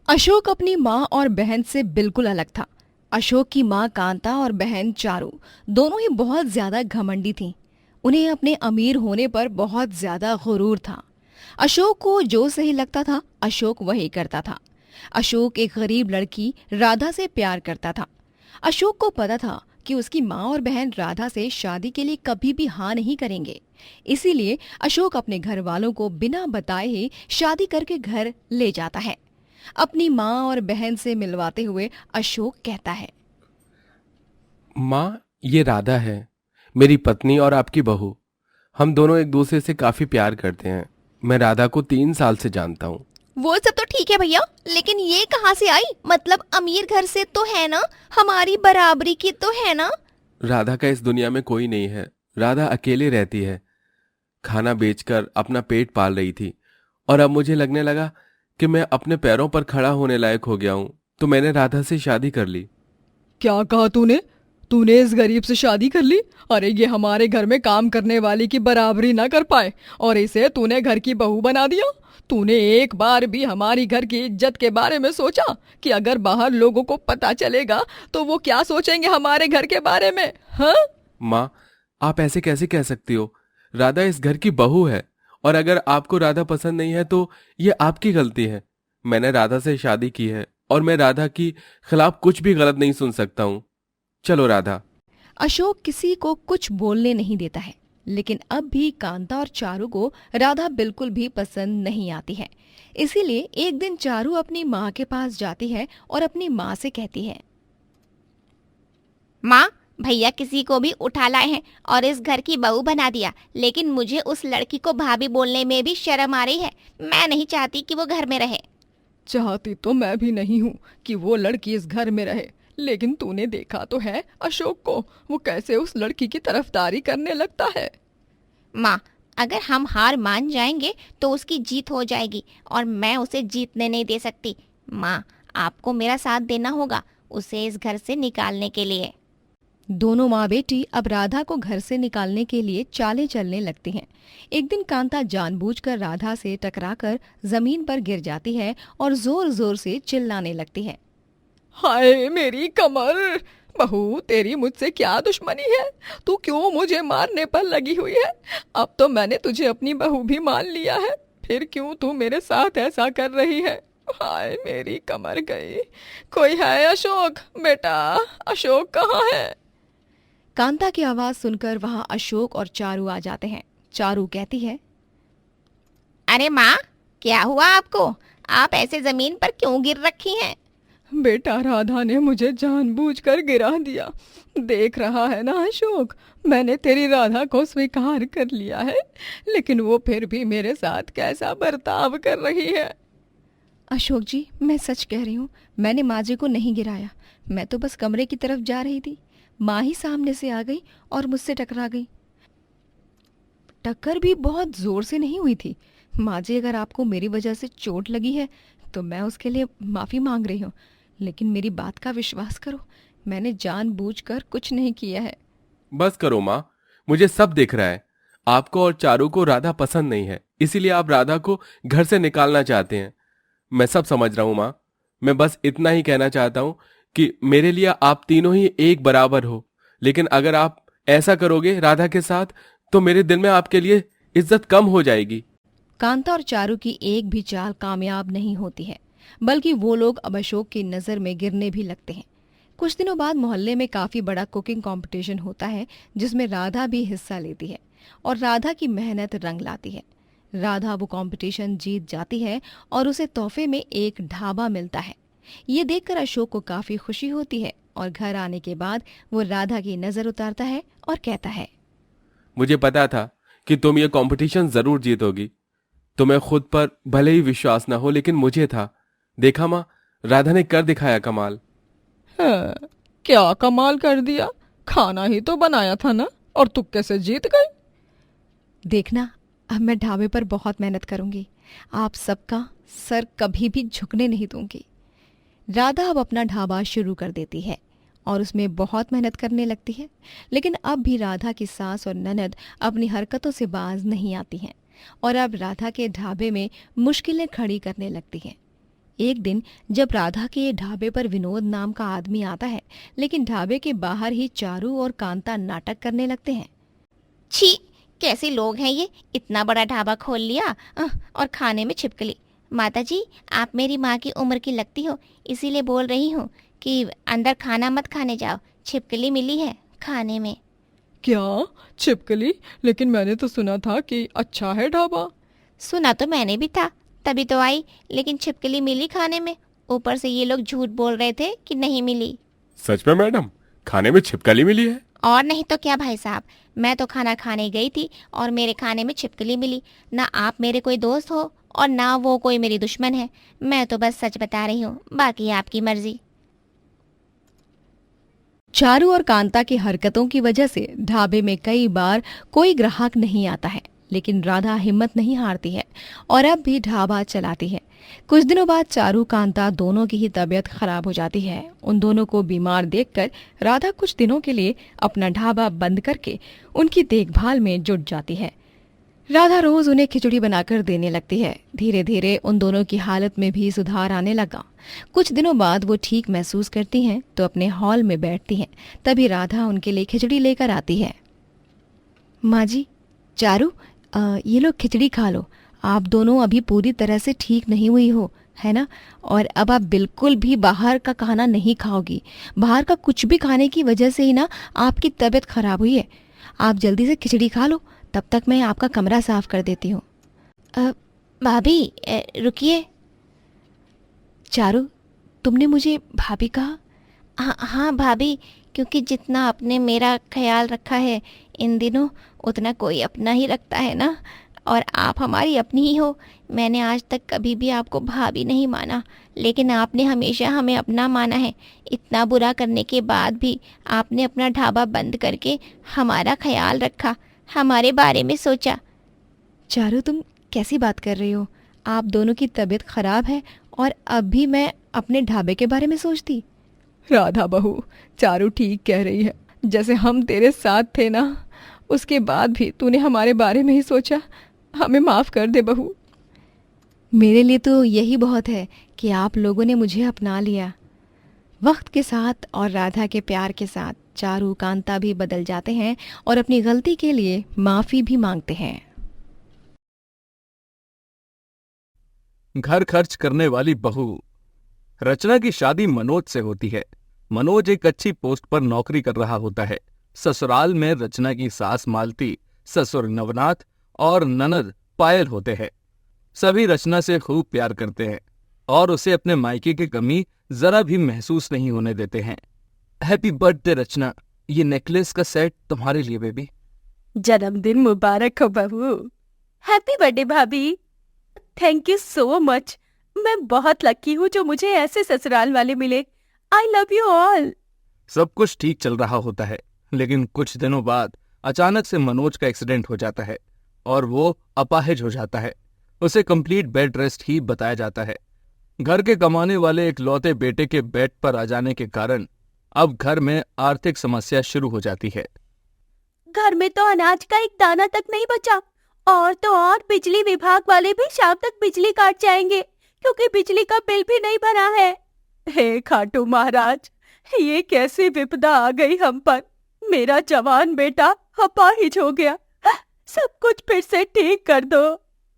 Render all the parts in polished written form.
अशोक अपनी माँ और बहन से बिल्कुल अलग था। अशोक की माँ कांता और बहन चारू दोनों ही बहुत ज्यादा घमंडी थीं। उन्हें अपने अमीर होने पर बहुत ज्यादा गुरूर था। अशोक को जो सही लगता था अशोक वही करता था। अशोक एक गरीब लड़की राधा से प्यार करता था। अशोक को पता था कि उसकी माँ और बहन राधा से शादी के लिए कभी भी हाँ नहीं करेंगे। इसीलिए अशोक अपने घर वालों को बिना बताए ही शादी करके घर ले जाता है। अपनी माँ और बहन से मिलवाते हुए अशोक कहता है, माँ, ये राधा है, मेरी पत्नी और आपकी बहू। हम दोनों एक दूसरे से काफी प्यार करते हैं। मैं राधा को 3 साल से जानता हूँ। वो सब तो ठीक है भैया, लेकिन ये कहाँ से आई? मतलब अमीर घर से तो है ना, हमारी बराबरी की तो है ना? राधा का इस दुनिया में कोई नहीं है। राधा अकेले रहती है, खाना बेचकर अपना पेट पाल रही थी। और अब मुझे लगने लगा कि मैं अपने पैरों पर खड़ा होने लायक हो गया हूँ, तो मैंने राधा से शादी कर ली। क्या कहा तूने? तूने इस गरीब से शादी कर ली? अरे ये हमारे घर में काम करने वाली की बराबरी ना कर पाए और इसे तूने घर की बहू बना दिया। तूने एक बार भी हमारी घर की इज्जत के बारे में सोचा कि अगर बाहर लोगों को पता चलेगा तो वो क्या सोचेंगे हमारे घर के बारे में? हाँ? माँ, आप ऐसे कैसे कह सकती हो? राधा इस घर की बहू है, और अगर आपको राधा पसंद नहीं है तो ये आपकी गलती है। मैंने राधा से शादी की है और मैं राधा की खिलाफ कुछ भी गलत नहीं सुन सकता हूँ। चलो राधा। अशोक किसी को कुछ बोलने नहीं देता है, लेकिन अब भी कांता और चारू को राधा बिल्कुल भी पसंद नहीं आती है। इसीलिए एक दिन चारू अपनी माँ के पास जाती है और अपनी माँ से कहती है, माँ, भैया किसी को भी उठा लाए हैं और इस घर की बहू बना दिया, लेकिन मुझे उस लड़की को भाभी बोलने में भी शर्म आ रही है। मैं नहीं चाहती कि वो घर में रहे। चाहती तो मैं भी नहीं हूँ कि वो लड़की इस घर में रहे, लेकिन तूने देखा तो है अशोक को, वो कैसे उस लड़की की तरफदारी करने लगता है। माँ, अगर हम हार मान जाएंगे तो उसकी जीत हो जाएगी और मैं उसे जीतने नहीं दे सकती। माँ, आपको मेरा साथ देना होगा उसे इस घर से निकालने के लिए। दोनों माँ बेटी अब राधा को घर से निकालने के लिए चालें चलने लगती हैं। एक दिन कांता जानबूझकर राधा से टकराकर जमीन पर गिर जाती है और जोर जोर से चिल्लाने लगती है। हाय मेरी कमर! बहू, तेरी मुझसे क्या दुश्मनी है? तू क्यों मुझे मारने पर लगी हुई है? अब तो मैंने तुझे अपनी बहू भी मान लिया है, फिर क्यों तू मेरे साथ ऐसा कर रही है? हाय मेरी कमर गई। कोई है अशोक? बेटा अशोक कहाँ है? कांता की आवाज सुनकर वहां अशोक और चारू आ जाते हैं। चारू कहती है, अरे माँ, क्या हुआ आपको? आप ऐसे जमीन पर क्यों गिर रखी हैं? बेटा राधा ने मुझे जानबूझकर गिरा दिया। देख रहा है ना अशोक, मैंने तेरी राधा को स्वीकार कर लिया है, लेकिन वो फिर भी मेरे साथ कैसा बर्ताव कर रही है। अशोक जी, मैं सच कह रही हूँ, मैंने माँ जी को नहीं गिराया। मैं तो बस कमरे की तरफ जा रही थी, माँ ही सामने से आ गई और मुझसे टकरा गई। टक्कर भी बहुत जोर से नहीं हुई थी। माँ जी, अगर आपको मेरी वजह से चोट लगी है तो मैं उसके लिए माफ़ी मांग रही हूँ, लेकिन मेरी बात का विश्वास करो, मैंने जानबूझकर कुछ नहीं किया है। बस करो माँ, मुझे सब दिख रहा है। आपको और चारू को राधा पसंद नहीं है, इसीलिए आप राधा को घर से निकालना चाहते हैं। मैं सब समझ रहा हूँ माँ। मैं बस इतना ही कहना चाहता हूँ कि मेरे लिए आप तीनों ही एक बराबर हो, लेकिन अगर आप ऐसा करोगे राधा के साथ तो मेरे दिल में आपके लिए इज्जत कम हो जाएगी। कांता और चारू की एक भी चाल कामयाब नहीं होती है, बल्कि वो लोग अब अशोक की नज़र में गिरने भी लगते हैं। कुछ दिनों बाद मोहल्ले में काफ़ी बड़ा कुकिंग कंपटीशन होता है, जिसमें राधा भी हिस्सा लेती है और राधा की मेहनत रंग लाती है। राधा वो कंपटीशन जीत जाती है और उसे तोहफे में एक ढाबा मिलता है। ये देखकर अशोक को काफ़ी खुशी होती है और घर आने के बाद वो राधा की नज़र उतारता है और कहता है, मुझे पता था कि तुम ये कंपटीशन जरूर जीतोगी। तुम्हें खुद पर भले ही विश्वास ना हो, लेकिन मुझे था। देखा माँ, राधा ने कर दिखाया कमाल। हाँ, क्या कमाल कर दिया? खाना ही तो बनाया था ना, और तू कैसे जीत गई? देखना, अब मैं ढाबे पर बहुत मेहनत करूंगी, आप सबका सर कभी भी झुकने नहीं दूंगी। राधा अब अपना ढाबा शुरू कर देती है और उसमें बहुत मेहनत करने लगती है, लेकिन अब भी राधा की सास और ननद अपनी हरकतों से बाज नहीं आती हैं और अब राधा के ढाबे में मुश्किलें खड़ी करने लगती हैं। एक दिन जब राधा के ढाबे पर विनोद नाम का आदमी आता है, लेकिन ढाबे के बाहर ही चारू और कांता नाटक करने लगते हैं। छी, कैसे लोग हैं ये, इतना बड़ा ढाबा खोल लिया और खाने में छिपकली। माताजी, आप मेरी माँ की उम्र की लगती हो, इसीलिए बोल रही हूँ कि अंदर खाना मत खाने जाओ, छिपकली मिली है खाने में। क्या छिपकली? लेकिन मैंने तो सुना था कि अच्छा है ढाबा। सुना तो मैंने भी था, तभी तो आई, लेकिन छिपकली मिली खाने में। ऊपर से ये लोग झूठ बोल रहे थे कि नहीं मिली। सच में मैडम, खाने में छिपकली मिली है? और नहीं तो क्या भाई साहब, मैं तो खाना खाने गई थी और मेरे खाने में छिपकली मिली। ना आप मेरे कोई दोस्त हो और ना वो कोई मेरी दुश्मन है। मैं तो बस सच बता रही हूँ, बाकी आपकी मर्जी। चारू और कांता की हरकतों की वजह से ढाबे में कई बार कोई ग्राहक नहीं आता है, लेकिन राधा हिम्मत नहीं हारती है और अब भी ढाबा चलाती है। कुछ दिनों बाद चारू कांता दोनों की ही तबीयत खराब हो जाती है। उन दोनों को बीमार देखकर राधा कुछ दिनों के लिए अपना ढाबा बंद करके उनकी देखभाल में जुट जाती है। राधा रोज उन्हें खिचड़ी बनाकर देने लगती है। धीरे धीरे उन दोनों की हालत में भी सुधार आने लगा। कुछ दिनों बाद वो ठीक महसूस करती हैं तो अपने हॉल में बैठती हैं। तभी राधा उनके लिए खिचड़ी लेकर आती है। माँ जी, चारू, ये लो खिचड़ी खा लो। आप दोनों अभी पूरी तरह से ठीक नहीं हुई हो, है ना? और अब आप बिल्कुल भी बाहर का खाना नहीं खाओगी। बाहर का कुछ भी खाने की वजह से ही ना आपकी तबीयत खराब हुई है। आप जल्दी से खिचड़ी खा लो, तब तक मैं आपका कमरा साफ कर देती हूँ। भाभी रुकिए। चारू, तुमने मुझे भाभी कहा? हाँ भाभी, क्योंकि जितना आपने मेरा ख्याल रखा है इन दिनों, उतना कोई अपना ही रखता है ना। और आप हमारी अपनी ही हो। मैंने आज तक कभी भी आपको भाभी नहीं माना, लेकिन आपने हमेशा हमें अपना माना है। इतना बुरा करने के बाद भी आपने अपना ढाबा बंद करके हमारा ख्याल रखा, हमारे बारे में सोचा। चारू, तुम कैसी बात कर रही हो? आप दोनों की तबीयत खराब है और अब भी मैं अपने ढाबे के बारे में सोचती? राधा बहू, चारू ठीक कह रही है। जैसे हम तेरे साथ थे ना, उसके बाद भी तूने हमारे बारे में ही सोचा। हमें माफ कर दे बहू। मेरे लिए तो यही बहुत है कि आप लोगों ने मुझे अपना लिया। वक्त के साथ और राधा के प्यार के साथ चारू कांता भी बदल जाते हैं और अपनी गलती के लिए माफी भी मांगते हैं। घर खर्च करने वाली बहू। रचना की शादी मनोज से होती है। मनोज एक अच्छी पोस्ट पर नौकरी कर रहा होता है। ससुराल में रचना की सास मालती, ससुर नवनाथ और ननद पायल होते हैं। सभी रचना से खूब प्यार करते हैं और उसे अपने मायके की कमी जरा भी महसूस नहीं होने देते हैं। हैप्पी बर्थडे रचना, ये नेकलेस का सेट तुम्हारे लिए बेबी। जन्मदिन मुबारक हो बहू। हैप्पी बर्थडे भाभी। Thank you so much. मैं बहुत लकी हूँ जो मुझे ऐसे ससुराल वाले मिले। I love you all. सब कुछ ठीक चल रहा होता है, लेकिन कुछ दिनों बाद अचानक से मनोज का एक्सीडेंट हो जाता है और वो अपाहिज हो जाता है। उसे कंप्लीट बेड रेस्ट ही बताया जाता है। घर के कमाने वाले इकलौते बेटे के बेड पर आ जाने के कारण अब घर में आर्थिक समस्या शुरू हो जाती है। घर में तो अनाज का एक दाना तक नहीं बचा, और तो और बिजली विभाग वाले भी शाम तक बिजली काट जाएंगे क्योंकि बिजली का बिल भी नहीं भरा है। हे खाटू महाराज, ये कैसी विपदा आ गई हम पर। मेरा जवान बेटा अपाहिज हो गया। सब कुछ फिर से ठीक कर दो।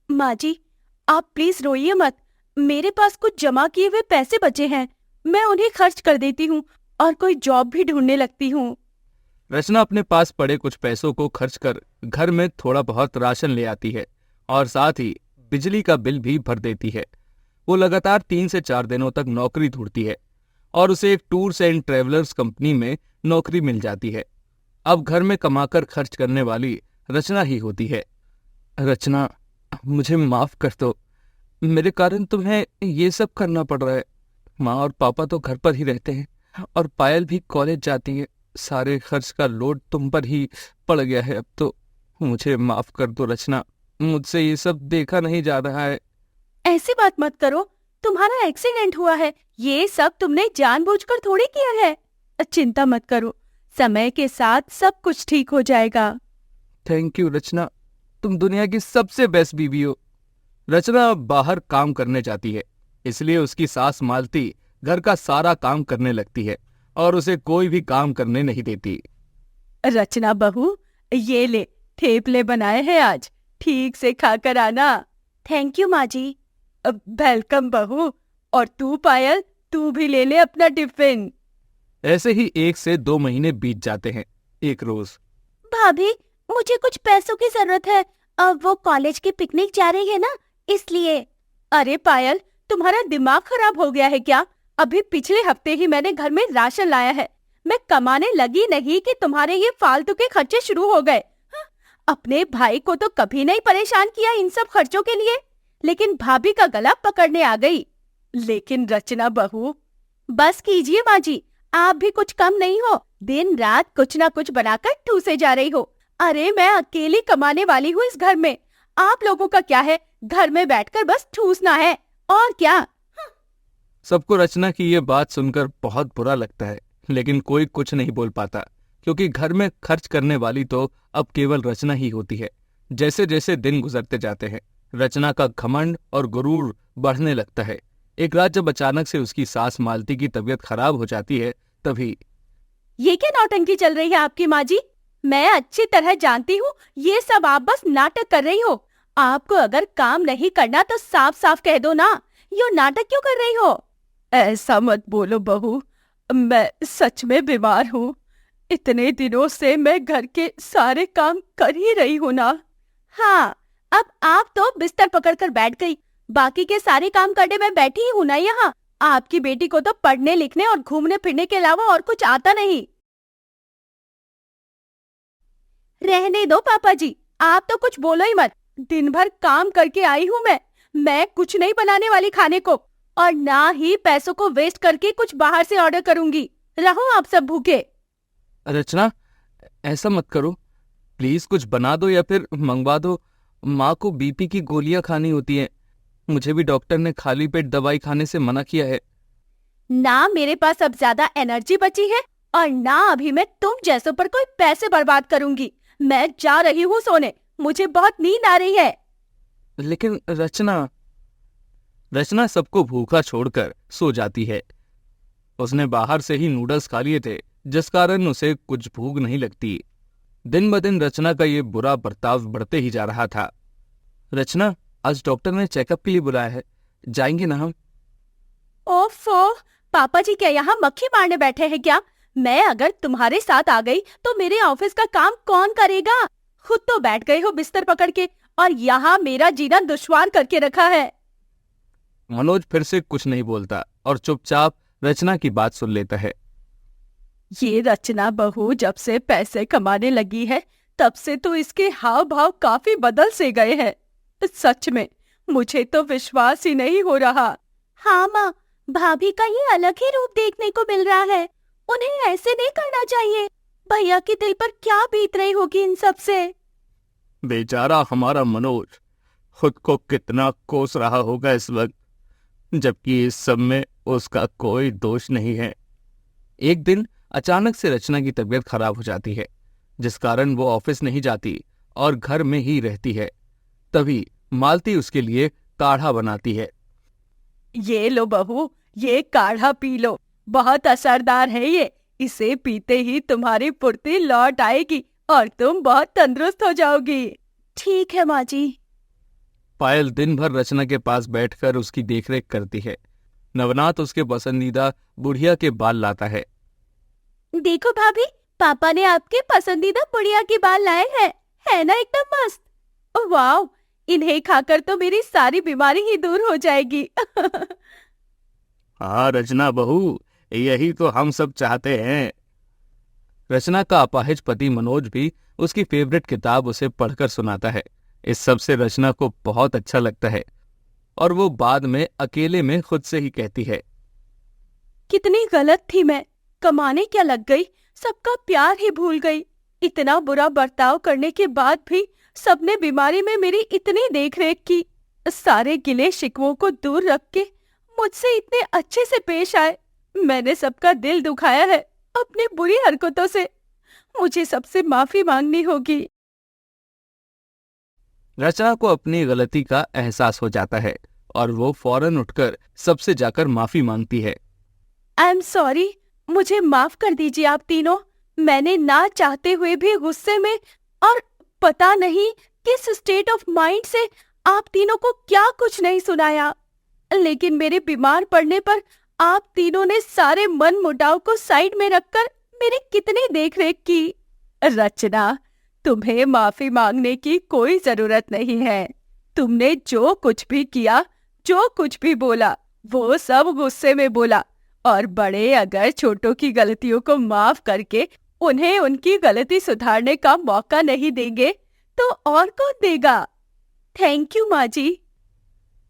माँ जी, आप प्लीज रोइए मत। मेरे पास कुछ जमा किए हुए पैसे बचे हैं, मैं उन्हें खर्च कर देती हूँ और कोई जॉब भी ढूंढने लगती हूँ। रचना अपने पास पड़े कुछ पैसों को खर्च कर घर में थोड़ा बहुत राशन ले आती है और साथ ही बिजली का बिल भी भर देती है। वो लगातार 3 से 4 दिनों तक नौकरी ढूंढती है और उसे एक टूर्स एंड ट्रेवलर्स कंपनी में नौकरी मिल जाती है। अब घर में कमाकर खर्च करने वाली रचना ही होती है। रचना, मुझे माफ कर दो, मेरे कारण तुम्हें ये सब करना पड़ रहा है। माँ और पापा तो घर पर ही रहते हैं और पायल भी कॉलेज जाती है। सारे खर्च का लोड तुम पर ही पड़ गया है। अब तो मुझे माफ कर दो रचना, मुझसे ये सब देखा नहीं जा रहा है। ऐसी बात मत करो, तुम्हारा एक्सीडेंट हुआ है, ये सब तुमने जानबूझकर थोड़ी किया है। चिंता मत करो, समय के साथ सब कुछ ठीक हो जाएगा। थैंक यू रचना, तुम दुनिया की सबसे बेस्ट बीवी हो। रचना बाहर काम करने जाती है इसलिए उसकी सास मालती घर का सारा काम करने लगती है और उसे कोई भी काम करने नहीं देती। रचना बहू, ये ले, थेपले बनाए हैं आज, ठीक से खाकर आना। थैंक यू माँ जी। वेलकम बहू। और तू पायल, तू भी ले ले अपना टिफिन। ऐसे ही 1 से 2 महीने बीत जाते हैं। एक रोज भाभी, मुझे कुछ पैसों की जरूरत है। अब वो कॉलेज की पिकनिक जा रही है ना, इसलिए। अरे पायल, तुम्हारा दिमाग खराब हो गया है क्या? अभी पिछले हफ्ते ही मैंने घर में राशन लाया है। मैं कमाने लगी नहीं कि तुम्हारे ये फालतू के खर्चे शुरू हो गए। अपने भाई को तो कभी नहीं परेशान किया इन सब खर्चों के लिए, लेकिन भाभी का गला पकड़ने आ गई। लेकिन रचना बहू, बस कीजिए माँ जी, आप भी कुछ कम नहीं हो। दिन रात कुछ ना कुछ बनाकर ठूसे जा रही हो। अरे मैं अकेली कमाने वाली हूँ इस घर में। आप लोगों का क्या है, घर में बैठकर बस ठूसना है, और क्या। सबको रचना की ये बात सुनकर बहुत बुरा लगता है, लेकिन कोई कुछ नहीं बोल पाता, क्योंकि घर में खर्च करने वाली तो अब केवल रचना ही होती है। जैसे जैसे दिन गुजरते जाते हैं, रचना का घमंड और गुरूर बढ़ने लगता है। एक रात जब अचानक से उसकी सास मालती की तबीयत खराब हो जाती है, तभी ये क्या नौटंकी चल रही है आपकी माँ जी? मैं अच्छी तरह जानती हूँ ये सब आप बस नाटक कर रही हो। आपको अगर काम नहीं करना तो साफ साफ कह दो ना, ये नाटक क्यों कर रही हो? ऐसा मत बोलो बहू, मैं सच में बीमार हूँ। इतने दिनों से मैं घर के सारे काम कर ही रही हूँ ना। हाँ, अब आप तो बिस्तर पकड़कर बैठ गई, बाकी के सारे काम करने में बैठी ही हूँ ना यहाँ। आपकी बेटी को तो पढ़ने लिखने और घूमने फिरने के अलावा और कुछ आता नहीं। रहने दो पापा जी, आप तो कुछ बोलो ही मत। दिन भर काम करके आई हूँ मैं कुछ नहीं बनाने वाली खाने को, और ना ही पैसों को वेस्ट करके कुछ बाहर से ऑर्डर करूंगी। रहो आप सब भूखे। रचना, ऐसा मत करो, प्लीज कुछ बना दो या फिर मंगवा दो। माँ को बीपी की गोलियां खानी होती हैं। मुझे भी डॉक्टर ने खाली पेट दवाई खाने से मना किया है। ना मेरे पास अब ज्यादा एनर्जी बची है, और ना अभी मैं तुम जैसों पर कोई पैसे बर्बाद करूंगी। मैं जा रही हूँ सोने, मुझे बहुत नींद आ रही है। लेकिन रचना सबको भूखा छोड़कर सो जाती है। उसने बाहर से ही नूडल्स खा लिए थे, जिस कारण उसे कुछ भूख नहीं लगती। दिन ब दिन रचना का ये बुरा बर्ताव बढ़ते ही जा रहा था। रचना, आज डॉक्टर ने चेकअप के लिए बुलाया है, जाएंगे ना हम? ओफो, पापा जी क्या यहाँ मक्खी मारने बैठे हैं क्या? मैं अगर तुम्हारे साथ आ गई तो मेरे ऑफिस का काम कौन करेगा? खुद तो बैठ गए हो बिस्तर पकड़ के, और यहाँ मेरा जीना दुश्वार करके रखा है। मनोज फिर से कुछ नहीं बोलता और चुपचाप रचना की बात सुन लेता है। ये रचना बहू जब से पैसे कमाने लगी है, तब से तो इसके हाव भाव काफी बदल से गए हैं। सच में मुझे तो विश्वास ही नहीं हो रहा। हाँ माँ, भाभी का ये अलग ही रूप देखने को मिल रहा है। उन्हें ऐसे नहीं करना चाहिए। भैया के दिल पर क्या बीत रही होगी इन सब से। बेचारा हमारा मनोज खुद को कितना कोस रहा होगा इस वक्त, जबकि इस सब में उसका कोई दोष नहीं है। एक दिन अचानक से रचना की तबीयत खराब हो जाती है, जिस कारण वो ऑफिस नहीं जाती और घर में ही रहती है। तभी मालती उसके लिए काढ़ा बनाती है। ये लो बहू, ये काढ़ा पी लो, बहुत असरदार है ये। इसे पीते ही तुम्हारी फुर्ती लौट आएगी और तुम बहुत तंदुरुस्त हो जाओगी। ठीक है माँ जी। पायल दिन भर रचना के पास बैठकर उसकी देखरेख करती है। नवनाथ उसके पसंदीदा बुढ़िया के बाल लाता है। देखो भाभी, पापा ने आपके पसंदीदा बुढ़िया के बाल लाए हैं, है ना एकदम मस्त। वाह, इन्हें खाकर तो मेरी सारी बीमारी ही दूर हो जाएगी। हाँ रचना बहू, यही तो हम सब चाहते हैं। रचना का अपाहिज पति मनोज भी उसकी फेवरेट किताब उसे पढ़कर सुनाता है। इस सब से रचना को बहुत अच्छा लगता है और वो बाद में अकेले में खुद से ही कहती है, कितनी गलत थी मैं, कमाने क्या लग गई, सबका प्यार ही भूल गई। इतना बुरा बर्ताव करने के बाद भी सबने बीमारी में मेरी इतनी देखरेख की। सारे गिले शिकवों को दूर रख के मुझसे इतने अच्छे से पेश आए। मैंने सबका दिल दुखाया है अपनी बुरी हरकतों से। मुझे सबसे माफी मांगनी होगी। रचना को अपनी गलती का एहसास हो जाता है और वो फौरन उठकर सबसे जाकर माफी मांगती है। आई एम सॉरी, मुझे माफ कर दीजिए आप तीनों। मैंने ना चाहते हुए भी गुस्से में और पता नहीं किस स्टेट ऑफ माइंड से आप तीनों को क्या कुछ नहीं सुनाया, लेकिन मेरे बीमार पड़ने पर आप तीनों ने सारे मन मुटाव को साइड में रखकर मेरी कितनी देखरेख की। रचना, तुम्हें माफी मांगने की कोई जरूरत नहीं है। तुमने जो कुछ भी किया, जो कुछ भी बोला, वो सब गुस्से में बोला, और बड़े अगर छोटों की गलतियों को माफ करके उन्हें उनकी गलती सुधारने का मौका नहीं देंगे तो और कौन देगा। थैंक यू माँ जी।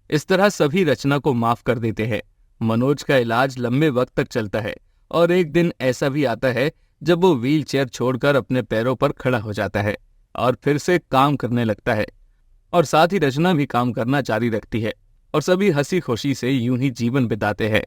इस तरह सभी रचना को माफ कर देते हैं। मनोज का इलाज लंबे वक्त तक चलता है और एक दिन ऐसा भी आता है जब वो व्हील चेयर छोड़कर अपने पैरों पर खड़ा हो जाता है और फिर से काम करने लगता है, और साथ ही रचना भी काम करना जारी रखती है और सभी हंसी खुशी से यूं ही जीवन बिताते हैं।